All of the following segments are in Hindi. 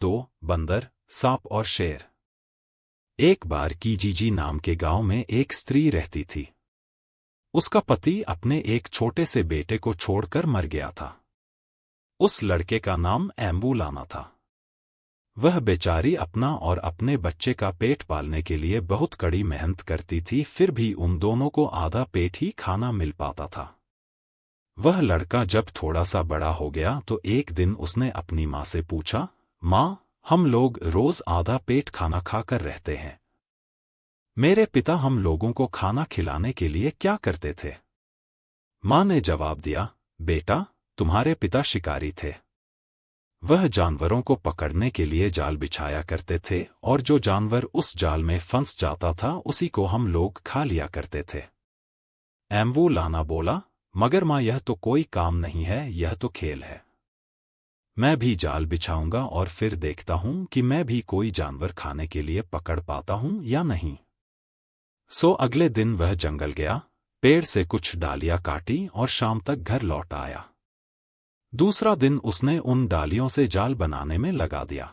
2 बंदर, सांप और शेर। एक बार कीजीजी नाम के गांव में एक स्त्री रहती थी। उसका पति अपने एक छोटे से बेटे को छोड़कर मर गया था। उस लड़के का नाम एम्बुलाना था। वह बेचारी अपना और अपने बच्चे का पेट पालने के लिए बहुत कड़ी मेहनत करती थी, फिर भी उन दोनों को आधा पेट ही खाना मिल पाता था। वह लड़का जब थोड़ा सा बड़ा हो गया तो एक दिन उसने अपनी माँ से पूछा, माँ, हम लोग रोज आधा पेट खाना खाकर रहते हैं। मेरे पिता हम लोगों को खाना खिलाने के लिए क्या करते थे? माँ ने जवाब दिया, बेटा, तुम्हारे पिता शिकारी थे। वह जानवरों को पकड़ने के लिए जाल बिछाया करते थे और जो जानवर उस जाल में फंस जाता था उसी को हम लोग खा लिया करते थे। एम्बुलाना बोला, मगर माँ, यह तो कोई काम नहीं है, यह तो खेल है। मैं भी जाल बिछाऊंगा और फिर देखता हूं कि मैं भी कोई जानवर खाने के लिए पकड़ पाता हूं या नहीं। सो अगले दिन वह जंगल गया, पेड़ से कुछ डालियां काटी और शाम तक घर लौट आया। दूसरा दिन उसने उन डालियों से जाल बनाने में लगा दिया।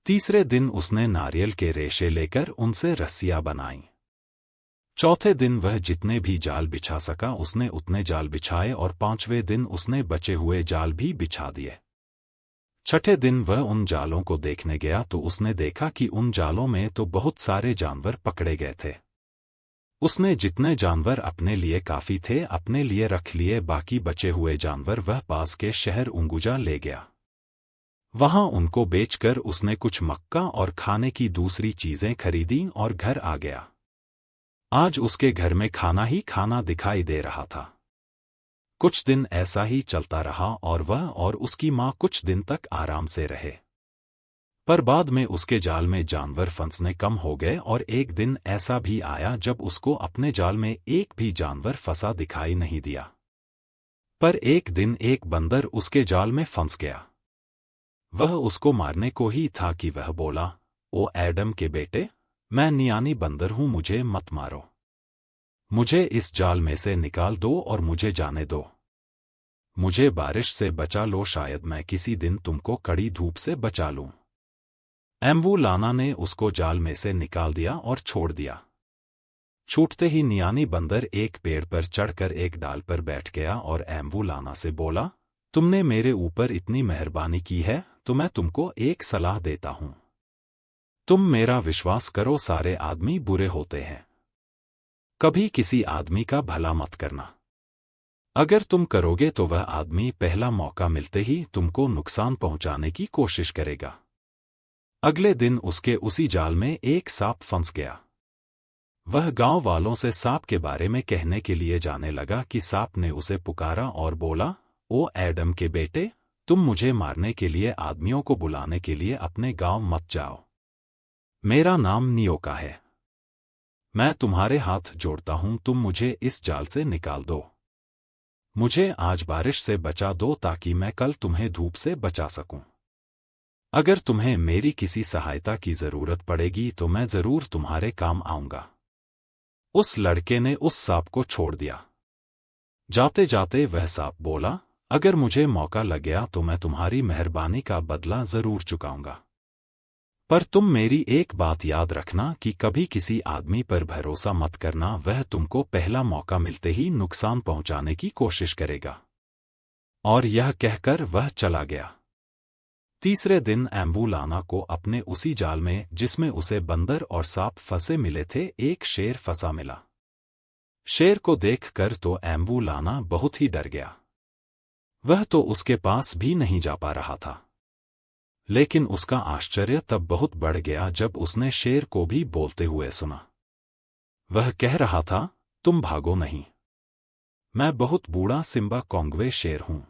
तीसरे दिन उसने नारियल के रेशे लेकर उनसे रस्सियां बनाईं। चौथे दिन वह जितने भी जाल बिछा सका उसने उतने जाल बिछाए और 5वें दिन उसने बचे हुए जाल भी बिछा दिए। छठे दिन वह उन जालों को देखने गया तो उसने देखा कि उन जालों में तो बहुत सारे जानवर पकड़े गए थे। उसने जितने जानवर अपने लिए काफी थे अपने लिए रख लिए, बाकी बचे हुए जानवर वह पास के शहर उंगुजा ले गया। वहां उनको बेचकर उसने कुछ मक्का और खाने की दूसरी चीजें खरीदी और घर आ गया। आज उसके घर में खाना ही खाना दिखाई दे रहा था। कुछ दिन ऐसा ही चलता रहा और वह और उसकी माँ कुछ दिन तक आराम से रहे। पर बाद में उसके जाल में जानवर फंसने कम हो गए और एक दिन ऐसा भी आया जब उसको अपने जाल में एक भी जानवर फंसा दिखाई नहीं दिया। पर एक दिन एक बंदर उसके जाल में फंस गया। वह उसको मारने को ही था कि वह बोला, ओ एडम के बेटे, मैं नियानी बंदर हूं, मुझे मत मारो। मुझे इस जाल में से निकाल दो और मुझे जाने दो। मुझे बारिश से बचा लो, शायद मैं किसी दिन तुमको कड़ी धूप से बचा लूं। एम्बुलाना ने उसको जाल में से निकाल दिया और छोड़ दिया। छूटते ही नियानी बंदर एक पेड़ पर चढ़कर एक डाल पर बैठ गया और एम्बुलाना से बोला, तुमने मेरे ऊपर इतनी मेहरबानी की है तो मैं तुमको एक सलाह देता हूं। तुम मेरा विश्वास करो, सारे आदमी बुरे होते हैं। कभी किसी आदमी का भला मत करना। अगर तुम करोगे तो वह आदमी पहला मौका मिलते ही तुमको नुकसान पहुंचाने की कोशिश करेगा। अगले दिन उसके उसी जाल में एक सांप फंस गया। वह गांव वालों से सांप के बारे में कहने के लिए जाने लगा कि सांप ने उसे पुकारा और बोला, ओ एडम के बेटे, तुम मुझे मारने के लिए आदमियों को बुलाने के लिए अपने गांव मत जाओ। मेरा नाम नियोका है। मैं तुम्हारे हाथ जोड़ता हूं, तुम मुझे इस जाल से निकाल दो। मुझे आज बारिश से बचा दो ताकि मैं कल तुम्हें धूप से बचा सकूं। अगर तुम्हें मेरी किसी सहायता की जरूरत पड़ेगी तो मैं जरूर तुम्हारे काम आऊंगा। उस लड़के ने उस सांप को छोड़ दिया। जाते जाते वह सांप बोला, अगर मुझे मौका लग गया तो मैं तुम्हारी मेहरबानी का बदला जरूर चुकाऊंगा। पर तुम मेरी एक बात याद रखना कि कभी किसी आदमी पर भरोसा मत करना, वह तुमको पहला मौका मिलते ही नुकसान पहुंचाने की कोशिश करेगा। और यह कहकर वह चला गया। तीसरे दिन एम्बुलाना को अपने उसी जाल में जिसमें उसे बंदर और सांप फंसे मिले थे एक शेर फंसा मिला। शेर को देखकर तो एम्बुलाना बहुत ही डर गया। वह तो उसके पास भी नहीं जा पा रहा था। लेकिन उसका आश्चर्य तब बहुत बढ़ गया जब उसने शेर को भी बोलते हुए सुना। वह कह रहा था, तुम भागो नहीं। मैं बहुत बूढ़ा सिम्बा कोंगवे शेर हूं।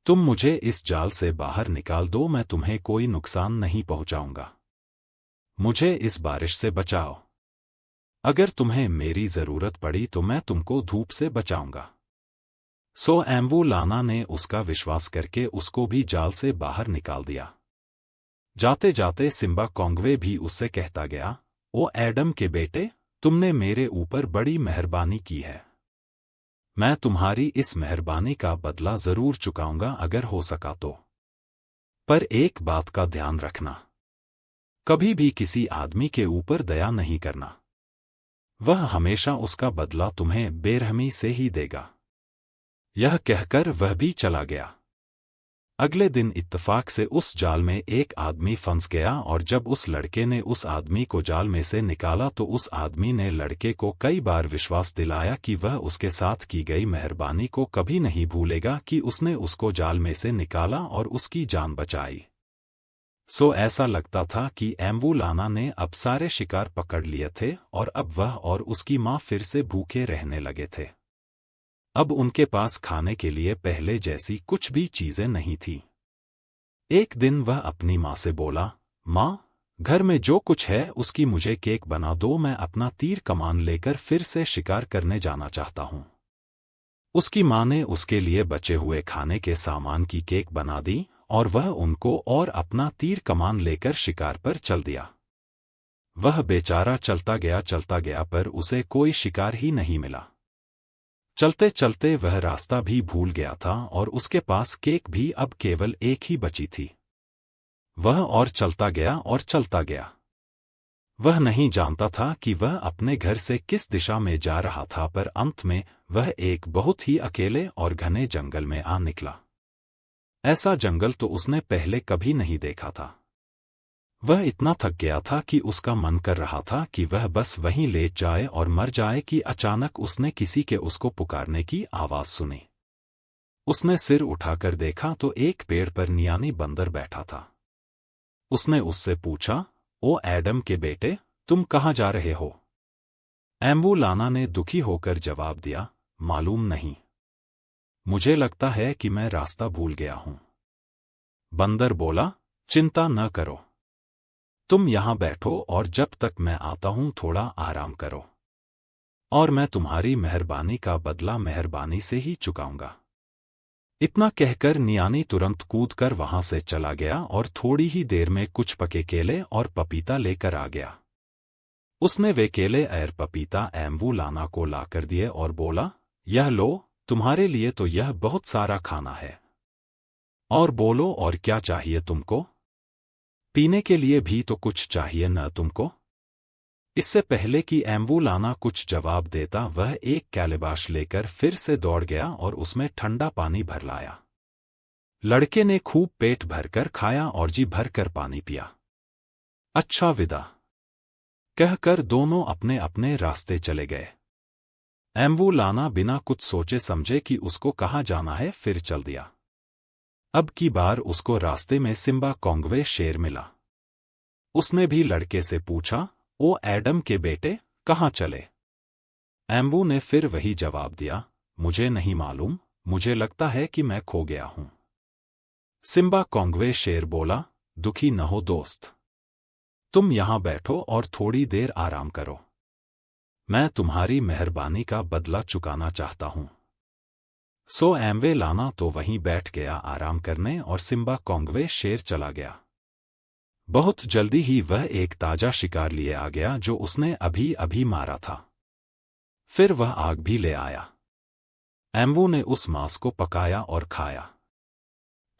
तुम मुझे इस जाल से बाहर निकाल दो, मैं तुम्हें कोई नुकसान नहीं पहुंचाऊंगा। मुझे इस बारिश से बचाओ। अगर तुम्हें मेरी जरूरत पड़ी तो मैं तुमको धूप से बचाऊंगा। सो एम्बुलाना ने उसका विश्वास करके उसको भी जाल से बाहर निकाल दिया। जाते जाते सिम्बा कोंगवे भी उससे कहता गया, ओ एडम के बेटे, तुमने मेरे ऊपर बड़ी मेहरबानी की है। मैं तुम्हारी इस मेहरबानी का बदला जरूर चुकाऊंगा अगर हो सका तो। पर एक बात का ध्यान रखना, कभी भी किसी आदमी के ऊपर दया नहीं करना, वह हमेशा उसका बदला तुम्हें बेरहमी से ही देगा। यह कहकर वह भी चला गया। अगले दिन इत्तफाक से उस जाल में एक आदमी फंस गया और जब उस लड़के ने उस आदमी को जाल में से निकाला तो उस आदमी ने लड़के को कई बार विश्वास दिलाया कि वह उसके साथ की गई मेहरबानी को कभी नहीं भूलेगा कि उसने उसको जाल में से निकाला और उसकी जान बचाई। सो ऐसा लगता था कि एम्बुलाना ने अब सारे शिकार पकड़ लिए थे और अब वह और उसकी माँ फिर से भूखे रहने लगे थे। अब उनके पास खाने के लिए पहले जैसी कुछ भी चीजें नहीं थी। एक दिन वह अपनी माँ से बोला, माँ, घर में जो कुछ है उसकी मुझे केक बना दो, मैं अपना तीर कमान लेकर फिर से शिकार करने जाना चाहता हूँ। उसकी माँ ने उसके लिए बचे हुए खाने के सामान की केक बना दी और वह उनको और अपना तीर कमान लेकर शिकार पर चल दिया। वह बेचारा चलता गया पर उसे कोई शिकार ही नहीं मिला। चलते चलते वह रास्ता भी भूल गया था और उसके पास केक भी अब केवल एक ही बची थी। वह और चलता गया। वह नहीं जानता था कि वह अपने घर से किस दिशा में जा रहा था, पर अंत में वह एक बहुत ही अकेले और घने जंगल में आ निकला। ऐसा जंगल तो उसने पहले कभी नहीं देखा था। वह इतना थक गया था कि उसका मन कर रहा था कि वह बस वहीं लेट जाए और मर जाए कि अचानक उसने किसी के उसको पुकारने की आवाज सुनी। उसने सिर उठाकर देखा तो एक पेड़ पर नियानी बंदर बैठा था। उसने उससे पूछा, ओ एडम के बेटे, तुम कहाँ जा रहे हो? एम्बुलाना ने दुखी होकर जवाब दिया, मालूम नहीं, मुझे लगता है कि मैं रास्ता भूल गया हूं। बंदर बोला, चिंता न करो, तुम यहां बैठो और जब तक मैं आता हूं थोड़ा आराम करो, और मैं तुम्हारी मेहरबानी का बदला मेहरबानी से ही चुकाऊंगा। इतना कहकर नियानी तुरंत कूदकर वहां से चला गया और थोड़ी ही देर में कुछ पके केले और पपीता लेकर आ गया। उसने वे केले और पपीता एम्बुलाना को लाकर दिए और बोला, यह लो, तुम्हारे लिए तो यह बहुत सारा खाना है। और बोलो, और क्या चाहिए तुमको? पीने के लिए भी तो कुछ चाहिए न तुमको? इससे पहले कि एम्बुलाना कुछ जवाब देता, वह एक कैलेबाश लेकर फिर से दौड़ गया और उसमें ठंडा पानी भर लाया। लड़के ने खूब पेट भरकर खाया और जी भरकर पानी पिया। अच्छा, विदा कहकर दोनों अपने अपने रास्ते चले गए। एम्बुलाना बिना कुछ सोचे समझे कि उसको कहाँ जाना है फिर चल दिया। अब की बार उसको रास्ते में सिम्बा कोंगवे शेर मिला। उसने भी लड़के से पूछा, ओ एडम के बेटे, कहाँ चले? एम्बू ने फिर वही जवाब दिया, मुझे नहीं मालूम, मुझे लगता है कि मैं खो गया हूं। सिम्बा कोंगवे शेर बोला, दुखी न हो दोस्त, तुम यहां बैठो और थोड़ी देर आराम करो, मैं तुम्हारी मेहरबानी का बदला चुकाना चाहता हूं। सो एम्बुलाना तो वहीं बैठ गया आराम करने और सिम्बा कोंगवे शेर चला गया। बहुत जल्दी ही वह एक ताजा शिकार लिए आ गया जो उसने अभी अभी मारा था। फिर वह आग भी ले आया। एम्बू ने उस मांस को पकाया और खाया।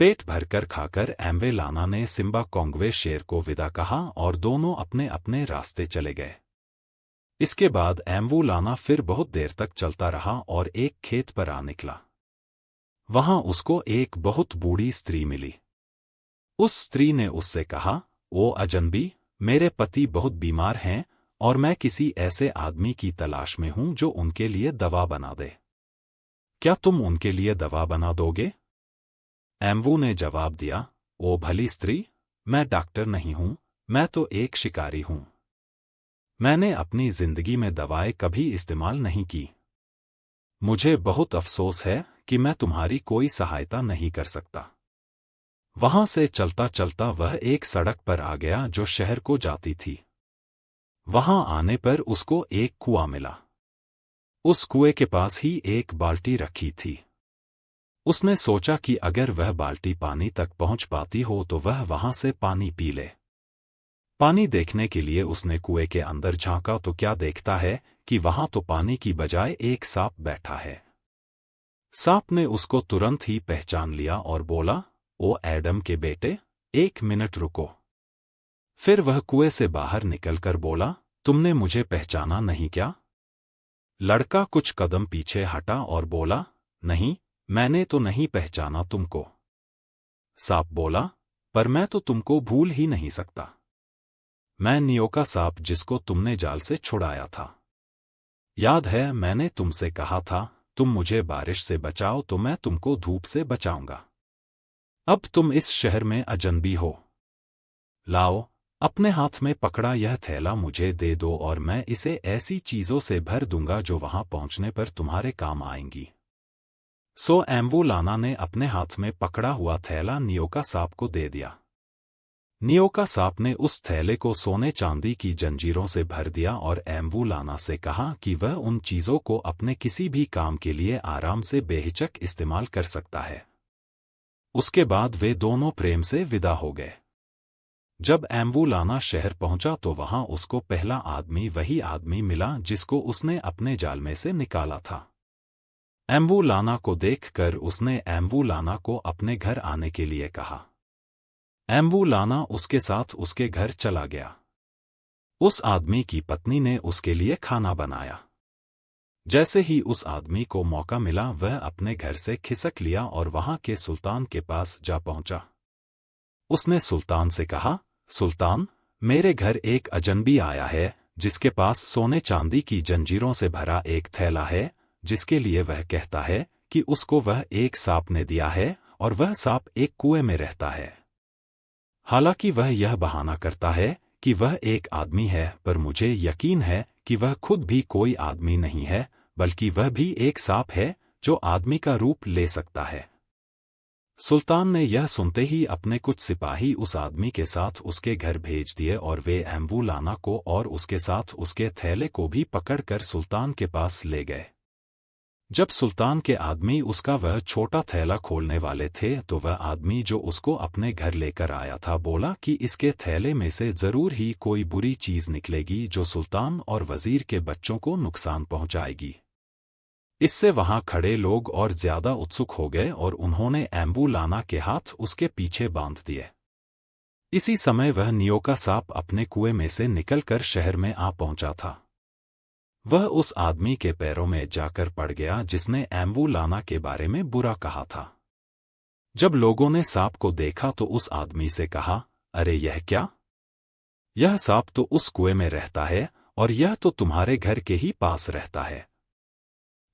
पेट भरकर खाकर एम्बुलाना ने सिम्बा कोंगवे शेर को विदा कहा और दोनों अपने अपने रास्ते चले गए। इसके बाद एम्बुलाना फिर बहुत देर तक चलता रहा और एक खेत पर आ निकला। वहां उसको एक बहुत बूढ़ी स्त्री मिली। उस स्त्री ने उससे कहा, ओ अजनबी, मेरे पति बहुत बीमार हैं और मैं किसी ऐसे आदमी की तलाश में हूं जो उनके लिए दवा बना दे। क्या तुम उनके लिए दवा बना दोगे? एम्बू ने जवाब दिया, ओ भली स्त्री, मैं डॉक्टर नहीं हूं, मैं तो एक शिकारी हूं। मैंने अपनी जिंदगी में दवाएं कभी इस्तेमाल नहीं की। मुझे बहुत अफसोस है कि मैं तुम्हारी कोई सहायता नहीं कर सकता। वहां से चलता चलता वह एक सड़क पर आ गया जो शहर को जाती थी। वहां आने पर उसको एक कुआं मिला। उस कुएं के पास ही एक बाल्टी रखी थी। उसने सोचा कि अगर वह बाल्टी पानी तक पहुंच पाती हो तो वह वहां से पानी पी ले। पानी देखने के लिए उसने कुएं के अंदर झांका तो क्या देखता है कि वहां तो पानी की बजाय एक सांप बैठा है। सांप ने उसको तुरंत ही पहचान लिया और बोला, ओ एडम के बेटे, 1 मिनट रुको। फिर वह कुएं से बाहर निकलकर बोला, तुमने मुझे पहचाना नहीं क्या? लड़का कुछ कदम पीछे हटा और बोला, नहीं, मैंने तो नहीं पहचाना तुमको। सांप बोला, पर मैं तो तुमको भूल ही नहीं सकता। मैं नियो का सांप जिसको तुमने जाल से छुड़ाया था। याद है मैंने तुमसे कहा था, तुम मुझे बारिश से बचाओ तो मैं तुमको धूप से बचाऊंगा। अब तुम इस शहर में अजनबी हो। लाओ, अपने हाथ में पकड़ा यह थैला मुझे दे दो और मैं इसे ऐसी चीजों से भर दूंगा जो वहां पहुंचने पर तुम्हारे काम आएंगी। सो एम्बुलाना ने अपने हाथ में पकड़ा हुआ थैला नियो का सांप को दे दिया। नियो का सांप ने उस थैले को सोने चांदी की जंजीरों से भर दिया और एम्बुलाना से कहा कि वह उन चीजों को अपने किसी भी काम के लिए आराम से बेहिचक इस्तेमाल कर सकता है। उसके बाद वे दोनों प्रेम से विदा हो गए। जब एम्बुलाना शहर पहुंचा तो वहां उसको पहला आदमी वही आदमी मिला जिसको उसने अपने जाल में से निकाला था। एम्बुलाना को देखकर उसने एम्बुलाना को अपने घर आने के लिए कहा। एम्बुलाना उसके साथ उसके घर चला गया। उस आदमी की पत्नी ने उसके लिए खाना बनाया। जैसे ही उस आदमी को मौका मिला वह अपने घर से खिसक लिया और वहां के सुल्तान के पास जा पहुंचा। उसने सुल्तान से कहा, सुल्तान, मेरे घर एक अजनबी आया है जिसके पास सोने चांदी की जंजीरों से भरा एक थैला है, जिसके लिए वह कहता है कि उसको वह एक सांप ने दिया है और वह सांप एक कुएं में रहता है। हालांकि वह यह बहाना करता है कि वह एक आदमी है, पर मुझे यकीन है कि वह खुद भी कोई आदमी नहीं है, बल्कि वह भी एक सांप है जो आदमी का रूप ले सकता है। सुल्तान ने यह सुनते ही अपने कुछ सिपाही उस आदमी के साथ उसके घर भेज दिए और वे एम्बुलाना को और उसके साथ उसके थैले को भी पकड़कर सुल्तान के पास ले गए। जब सुल्तान के आदमी उसका वह छोटा थैला खोलने वाले थे तो वह आदमी जो उसको अपने घर लेकर आया था बोला कि इसके थैले में से जरूर ही कोई बुरी चीज निकलेगी जो सुल्तान और वजीर के बच्चों को नुकसान पहुंचाएगी। इससे वहां खड़े लोग और ज्यादा उत्सुक हो गए और उन्होंने एम्बुलाना के हाथ उसके पीछे बांध दिए। इसी समय वह नियो का सांप अपने कुएं में से निकलकर शहर में आ पहुंचा था। वह उस आदमी के पैरों में जाकर पड़ गया जिसने एम्बुलाना के बारे में बुरा कहा था। जब लोगों ने सांप को देखा तो उस आदमी से कहा, अरे यह क्या? यह सांप तो उस कुएं में रहता है और यह तो तुम्हारे घर के ही पास रहता है।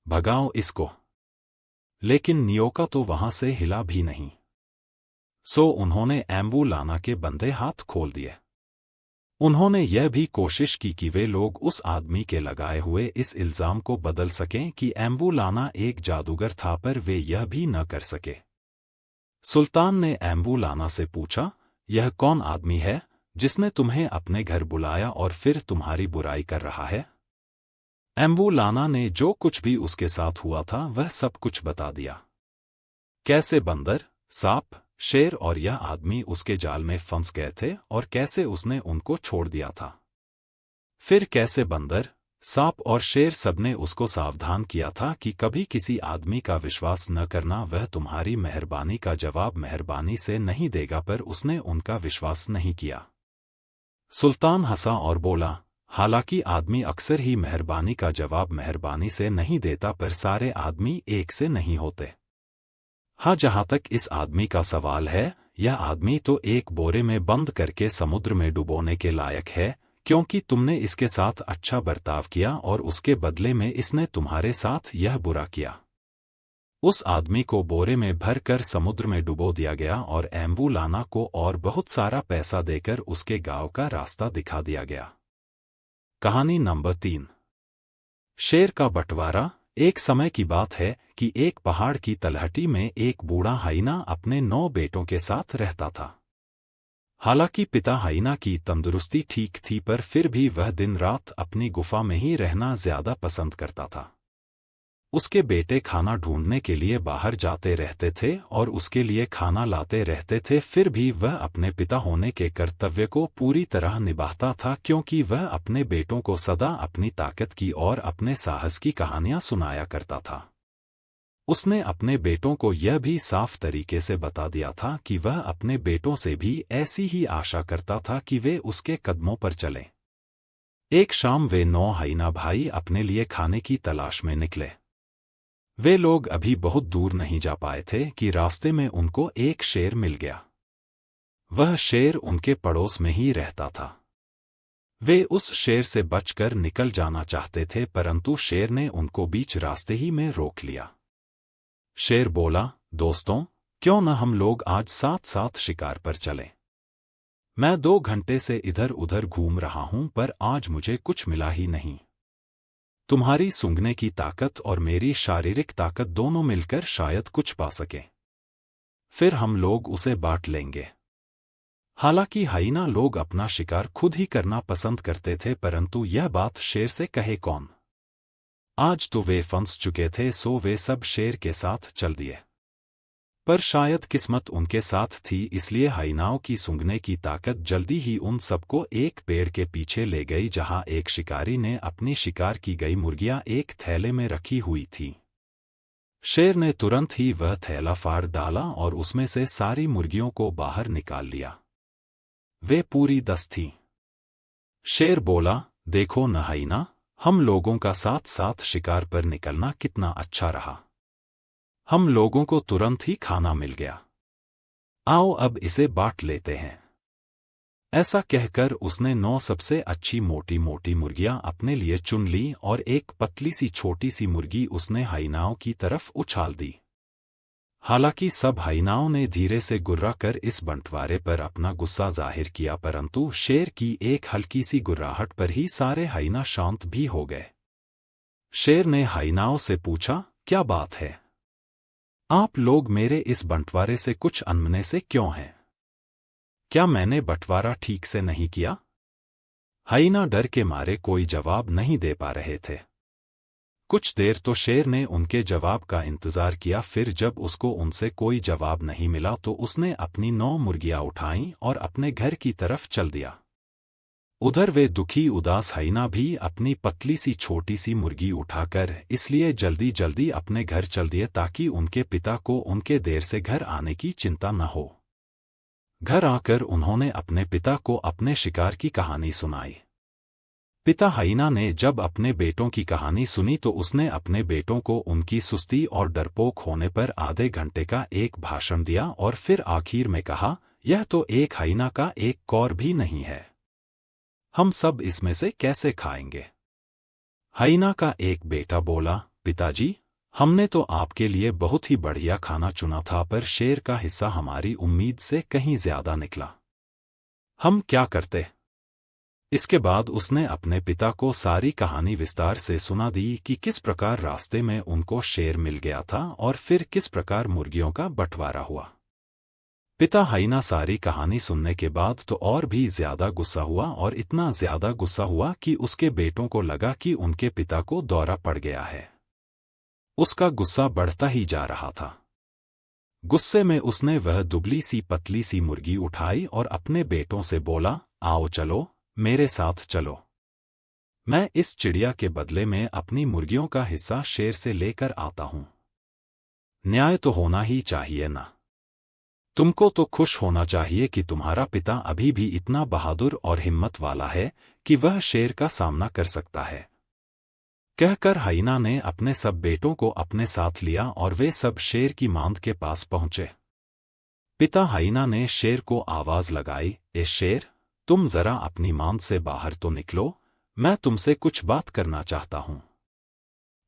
भगाओ इसको। लेकिन नियो का तो वहां से हिला भी नहीं। सो उन्होंने एम्बुलाना के बंधे हाथ खोल दिए। उन्होंने यह भी कोशिश की कि वे लोग उस आदमी के लगाए हुए इस इल्जाम को बदल सकें कि एम्बुलाना एक जादूगर था, पर वे यह भी न कर सके। सुल्तान ने एम्बुलाना से पूछा, यह कौन आदमी है जिसने तुम्हें अपने घर बुलाया और फिर तुम्हारी बुराई कर रहा है? एम्बुलाना ने जो कुछ भी उसके साथ हुआ था वह सब कुछ बता दिया। कैसे बंदर, सांप, शेर और यह आदमी उसके जाल में फंस गए थे और कैसे उसने उनको छोड़ दिया था। फिर कैसे बंदर, सांप और शेर सबने उसको सावधान किया था कि कभी किसी आदमी का विश्वास न करना, वह तुम्हारी मेहरबानी का जवाब मेहरबानी से नहीं देगा, पर उसने उनका विश्वास नहीं किया। सुल्तान हंसा और बोला, हालांकि आदमी अक्सर ही मेहरबानी का जवाब मेहरबानी से नहीं देता, पर सारे आदमी एक से नहीं होते। हाँ, जहां तक इस आदमी का सवाल है, यह आदमी तो एक बोरे में बंद करके समुद्र में डुबोने के लायक है, क्योंकि तुमने इसके साथ अच्छा बर्ताव किया और उसके बदले में इसने तुम्हारे साथ यह बुरा किया। उस आदमी को बोरे में भर कर समुद्र में डुबो दिया गया और एम्बुलाना को और बहुत सारा पैसा देकर उसके गांव का रास्ता दिखा दिया गया। कहानी नंबर 3, शेर का बंटवारा। एक समय की बात है कि एक पहाड़ की तलहटी में एक बूढ़ा हाइना अपने 9 बेटों के साथ रहता था। हालांकि पिता हाइना की तंदुरुस्ती ठीक थी, पर फिर भी वह दिन रात अपनी गुफा में ही रहना ज्यादा पसंद करता था। उसके बेटे खाना ढूंढने के लिए बाहर जाते रहते थे और उसके लिए खाना लाते रहते थे, फिर भी वह अपने पिता होने के कर्तव्य को पूरी तरह निभाता था, क्योंकि वह अपने बेटों को सदा अपनी ताकत की और अपने साहस की कहानियां सुनाया करता था। उसने अपने बेटों को यह भी साफ तरीके से बता दिया था कि वह अपने बेटों से भी ऐसी ही आशा करता था कि वे उसके कदमों पर चलें। एक शाम वे 9 हाइना भाई अपने लिए खाने की तलाश में निकले। वे लोग अभी बहुत दूर नहीं जा पाए थे कि रास्ते में उनको एक शेर मिल गया। वह शेर उनके पड़ोस में ही रहता था। वे उस शेर से बचकर निकल जाना चाहते थे, परंतु शेर ने उनको बीच रास्ते ही में रोक लिया। शेर बोला, दोस्तों, क्यों न हम लोग आज साथ साथ शिकार पर चलें? मैं 2 घंटे से इधर उधर घूम रहा हूं, पर आज मुझे कुछ मिला ही नहीं। तुम्हारी सूंघने की ताकत और मेरी शारीरिक ताकत दोनों मिलकर शायद कुछ पा सके। फिर हम लोग उसे बांट लेंगे। हालांकि हाइना लोग अपना शिकार खुद ही करना पसंद करते थे, परंतु यह बात शेर से कहे कौन? आज तो वे फंस चुके थे, सो वे सब शेर के साथ चल दिए। पर शायद किस्मत उनके साथ थी, इसलिए हाइनाओं की सूंघने की ताकत जल्दी ही उन सबको एक पेड़ के पीछे ले गई, जहां एक शिकारी ने अपनी शिकार की गई मुर्गियां एक थैले में रखी हुई थी। शेर ने तुरंत ही वह थैला फाड़ डाला और उसमें से सारी मुर्गियों को बाहर निकाल लिया। वे पूरी 10 थीं। शेर बोला, देखो न हाइना, हम लोगों का साथ साथ शिकार पर निकलना कितना अच्छा रहा। हम लोगों को तुरंत ही खाना मिल गया। आओ अब इसे बांट लेते हैं। ऐसा कहकर उसने 9 सबसे अच्छी मोटी मोटी मुर्गियां अपने लिए चुन ली और एक पतली सी छोटी सी मुर्गी उसने हाइनाओं की तरफ उछाल दी। हालांकि सब हाइनाओं ने धीरे से गुर्रा कर इस बंटवारे पर अपना गुस्सा जाहिर किया, परंतु शेर की एक हल्की सी गुर्राहट पर ही सारे हाइना शांत भी हो गए। शेर ने हाइनाओं से पूछा, क्या बात है? आप लोग मेरे इस बंटवारे से कुछ अनमने से क्यों हैं? क्या मैंने बंटवारा ठीक से नहीं किया? हाइना डर के मारे कोई जवाब नहीं दे पा रहे थे। कुछ देर तो शेर ने उनके जवाब का इंतजार किया, फिर जब उसको उनसे कोई जवाब नहीं मिला तो उसने अपनी 9 मुर्गियां उठाईं और अपने घर की तरफ चल दिया। उधर वे दुखी उदास हाइना भी अपनी पतली सी छोटी सी मुर्गी उठाकर इसलिए जल्दी जल्दी अपने घर चल दिए ताकि उनके पिता को उनके देर से घर आने की चिंता न हो। घर आकर उन्होंने अपने पिता को अपने शिकार की कहानी सुनाई। पिता हाइना ने जब अपने बेटों की कहानी सुनी तो उसने अपने बेटों को उनकी सुस्ती और डरपोक होने पर आधे घंटे का एक भाषण दिया और फिर आखिर में कहा, यह तो एक हाइना का एक कौर भी नहीं है। हम सब इसमें से कैसे खाएंगे? हाइना का एक बेटा बोला, पिताजी, हमने तो आपके लिए बहुत ही बढ़िया खाना चुना था, पर शेर का हिस्सा हमारी उम्मीद से कहीं ज्यादा निकला। हम क्या करते? इसके बाद उसने अपने पिता को सारी कहानी विस्तार से सुना दी कि किस प्रकार रास्ते में उनको शेर मिल गया था और फिर किस प्रकार मुर्गियों का बंटवारा हुआ। पिता हाइना सारी कहानी सुनने के बाद तो और भी ज्यादा गुस्सा हुआ और इतना ज्यादा गुस्सा हुआ कि उसके बेटों को लगा कि उनके पिता को दौरा पड़ गया है। उसका गुस्सा बढ़ता ही जा रहा था। गुस्से में उसने वह दुबली सी पतली सी मुर्गी उठाई और अपने बेटों से बोला, आओ चलो, मेरे साथ चलो। मैं इस चिड़िया के बदले में अपनी मुर्गियों का हिस्सा शेर से लेकर आता हूं। न्याय तो होना ही चाहिए ना? तुमको तो खुश होना चाहिए कि तुम्हारा पिता अभी भी इतना बहादुर और हिम्मत वाला है कि वह शेर का सामना कर सकता है। कहकर हाइना ने अपने सब बेटों को अपने साथ लिया और वे सब शेर की मांद के पास पहुंचे। पिता हाइना ने शेर को आवाज लगाई, ए शेर, तुम जरा अपनी मांद से बाहर तो निकलो, मैं तुमसे कुछ बात करना चाहता हूं।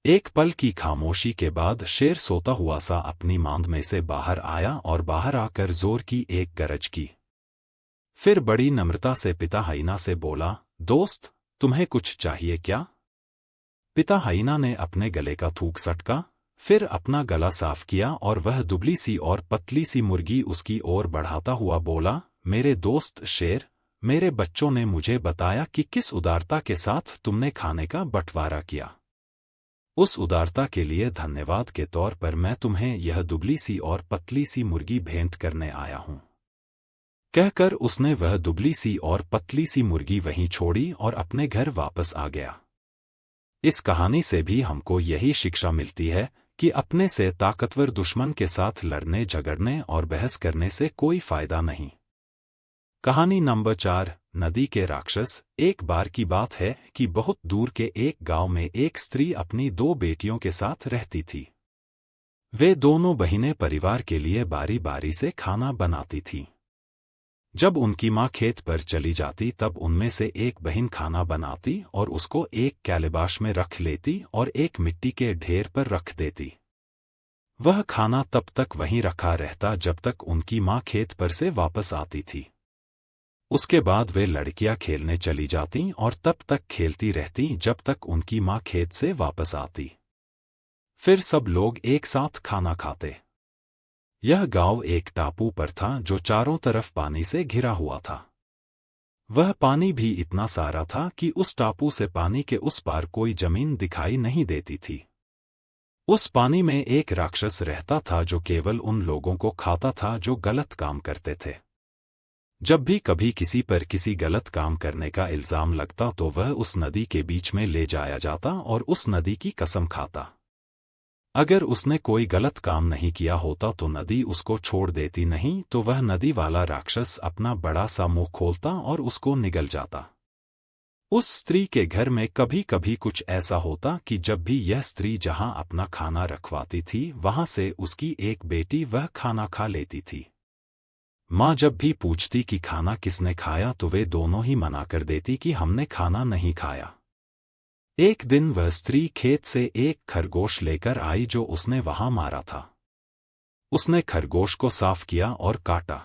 एक पल की खामोशी के बाद शेर सोता हुआ सा अपनी मांद में से बाहर आया और बाहर आकर जोर की एक गरज की। फिर बड़ी नम्रता से पिता हाइना से बोला, दोस्त, तुम्हें कुछ चाहिए क्या? पिता हाइना ने अपने गले का थूक सटका, फिर अपना गला साफ किया और वह दुबली सी और पतली सी मुर्गी उसकी ओर बढ़ाता हुआ बोला, मेरे दोस्त शेर, मेरे बच्चों ने मुझे बताया कि किस उदारता के साथ तुमने खाने का बंटवारा किया। उस उदारता के लिए धन्यवाद के तौर पर मैं तुम्हें यह दुबली सी और पतली सी मुर्गी भेंट करने आया हूं। कहकर उसने वह दुबली सी और पतली सी मुर्गी वहीं छोड़ी और अपने घर वापस आ गया। इस कहानी से भी हमको यही शिक्षा मिलती है कि अपने से ताकतवर दुश्मन के साथ लड़ने झगड़ने और बहस करने से कोई फायदा नहीं। कहानी नंबर 4, नदी के राक्षस। एक बार की बात है कि बहुत दूर के एक गांव में एक स्त्री अपनी 2 बेटियों के साथ रहती थी। वे दोनों बहिनें परिवार के लिए बारी बारी से खाना बनाती थीं। जब उनकी माँ खेत पर चली जाती तब उनमें से एक बहन खाना बनाती और उसको एक कैलेबाश में रख लेती और एक मिट्टी के ढेर पर रख देती। वह खाना तब तक वहीं रखा रहता जब तक उनकी माँ खेत पर से वापस आती थी। उसके बाद वे लड़कियां खेलने चली जातीं और तब तक खेलती रहतीं जब तक उनकी माँ खेत से वापस आती। फिर सब लोग एक साथ खाना खाते। यह गांव एक टापू पर था जो चारों तरफ पानी से घिरा हुआ था। वह पानी भी इतना सारा था कि उस टापू से पानी के उस पार कोई जमीन दिखाई नहीं देती थी। उस पानी में एक राक्षस रहता था जो केवल उन लोगों को खाता था जो गलत काम करते थे। जब भी कभी किसी पर किसी गलत काम करने का इल्जाम लगता तो वह उस नदी के बीच में ले जाया जाता और उस नदी की कसम खाता। अगर उसने कोई गलत काम नहीं किया होता तो नदी उसको छोड़ देती, नहीं तो वह नदी वाला राक्षस अपना बड़ा सा मुंह खोलता और उसको निगल जाता। उस स्त्री के घर में कभी कभी कुछ ऐसा होता कि जब भी यह स्त्री जहां अपना खाना रखवाती थी वहां से उसकी एक बेटी वह खाना खा लेती थी। माँ जब भी पूछती कि खाना किसने खाया तो वे दोनों ही मना कर देती कि हमने खाना नहीं खाया। एक दिन वह स्त्री खेत से एक खरगोश लेकर आई जो उसने वहां मारा था। उसने खरगोश को साफ किया और काटा।